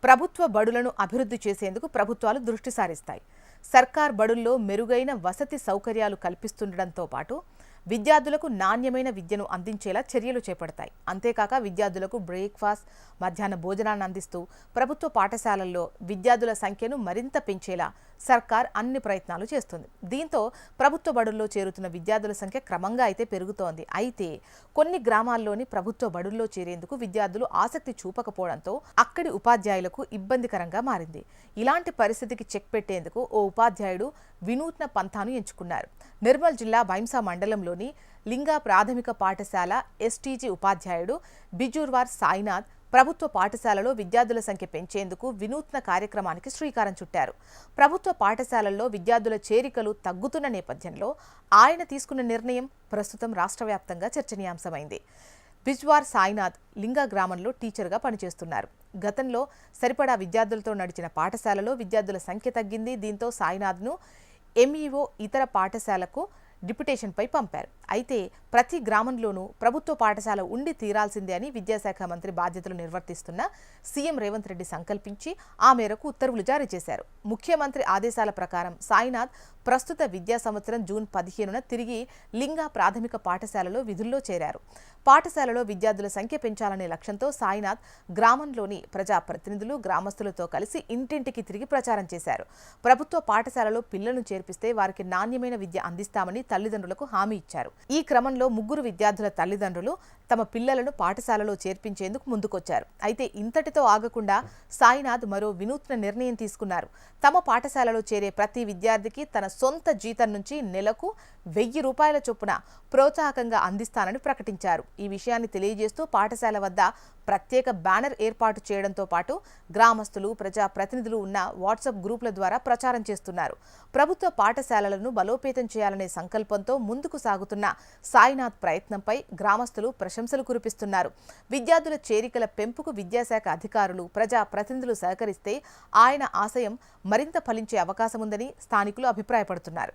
ప్రభుత్వ బడులను అభివృద్ధి చేసేందుకు ప్రభుత్వాలు దృష్టి సారిస్తాయి. సర్కార్ బడుల్లో మెరుగైన వసతి సౌకర్యాలు కల్పిస్తుండటంతో పాటు విద్యార్థులకు నాణ్యమైన విద్యను అందించేలా చర్యలు చేపడతాయి. అంతేకాక విద్యార్థులకు బ్రేక్ఫాస్ట్, మధ్యాహ్న భోజనాన్ని అందిస్తూ ప్రభుత్వ పాఠశాలల్లో విద్యార్థుల సంఖ్యను మరింత పెంచేలా సర్కార్ అన్ని ప్రయత్నాలు చేస్తుంది. దీంతో ప్రభుత్వ బడుల్లో చేరుతున్న విద్యార్థుల సంఖ్య క్రమంగా అయితే పెరుగుతోంది. అయితే కొన్ని గ్రామాల్లోని ప్రభుత్వ బడుల్లో చేరేందుకు విద్యార్థులు ఆసక్తి చూపకపోవడంతో అక్కడి ఉపాధ్యాయులకు ఇబ్బందికరంగా మారింది. ఇలాంటి పరిస్థితికి చెక్ పెట్టేందుకు ఓ ఉపాధ్యాయుడు వినూత్న పంథాను ఎంచుకున్నారు. నిర్మల్ జిల్లా బైంసా మండలంలోని లింగా ప్రాథమిక పాఠశాల ఎస్టీజీ ఉపాధ్యాయుడు బిజూర్వార్ సాయినాథ్ ప్రభుత్వ పాఠశాలలో విద్యార్థుల సంఖ్య పెంచేందుకు వినూత్న కార్యక్రమానికి శ్రీకారం చుట్టారు. ప్రభుత్వ పాఠశాలల్లో విద్యార్థుల చేరికలు తగ్గుతున్న నేపథ్యంలో ఆయన తీసుకున్న నిర్ణయం ప్రస్తుతం రాష్ట్ర వ్యాప్తంగా చర్చనీయాంశమైంది. బిజ్వార్ సాయినాథ్ లింగా గ్రామంలో టీచర్గా పనిచేస్తున్నారు. గతంలో సరిపడా విద్యార్థులతో నడిచిన పాఠశాలలో విద్యార్థుల సంఖ్య తగ్గింది. దీంతో సాయినాథ్ను ఎంఈఓ ఇతర పాఠశాలకు డిప్యుటేషన్పై పంపారు. అయితే ప్రతి గ్రామంలోనూ ప్రభుత్వ పాఠశాల ఉండి తీరాల్సిందే అని విద్యాశాఖ మంత్రి బాధ్యతలు నిర్వర్తిస్తున్న సీఎం రేవంత్ రెడ్డి సంకల్పించి ఆ మేరకు ఉత్తర్వులు జారీ చేశారు. ముఖ్యమంత్రి ఆదేశాల ప్రకారం సాయినాథ్ ప్రస్తుత విద్యా సంవత్సరం జూన్ 15న తిరిగి లింగా ప్రాథమిక పాఠశాలలో విధుల్లో చేరారు. పాఠశాలలో విద్యార్థుల సంఖ్య పెంచాలనే లక్ష్యంతో సాయినాథ్ గ్రామంలోని ప్రజాప్రతినిధులు, గ్రామస్తులతో కలిసి ఇంటింటికి తిరిగి ప్రచారం చేశారు. ప్రభుత్వ పాఠశాలలో పిల్లలను చేర్పిస్తే వారికి నాణ్యమైన విద్య అందిస్తామని తల్లిదండ్రులకు హామీ ఇచ్చారు. ఈ క్రమంలో 3 విద్యార్థుల తల్లిదండ్రులు తమ పిల్లలను పాఠశాలలో చేర్పించేందుకు ముందుకొచ్చారు. అయితే ఇంతటితో ఆగకుండా సాయినాథ్ మరో వినూత్న నిర్ణయం తీసుకున్నారు. తమ పాఠశాలలో చేరే ప్రతి విద్యార్థికి తన సొంత జీతం నుంచి నెలకు 1000 రూపాయల చొప్పున ప్రోత్సాహకంగా అందిస్తానని ప్రకటించారు. ఈ విషయాన్ని తెలియజేస్తూ పాఠశాల వద్ద ప్రత్యేక బ్యానర్ ఏర్పాటు చేయడంతో పాటు గ్రామస్తులు, ప్రజాప్రతినిధులు ఉన్న వాట్సాప్ గ్రూపుల ద్వారా ప్రచారం చేస్తున్నారు. ప్రభుత్వ పాఠశాలలను బలోపేతం చేయాలనే సంకల్పంతో ముందుకు సాగుతున్న సాయినాథ్ ప్రయత్నంపై గ్రామస్తులు ప్రశంసలు కురిపిస్తున్నారు. విద్యార్థుల చేరికల పెంపుకు విద్యాశాఖ అధికారులు, ప్రజాప్రతినిధులు సహకరిస్తే ఆయన ఆశయం మరింత ఫలించే అవకాశం ఉందని స్థానికులు అభిప్రాయపడుతున్నారు.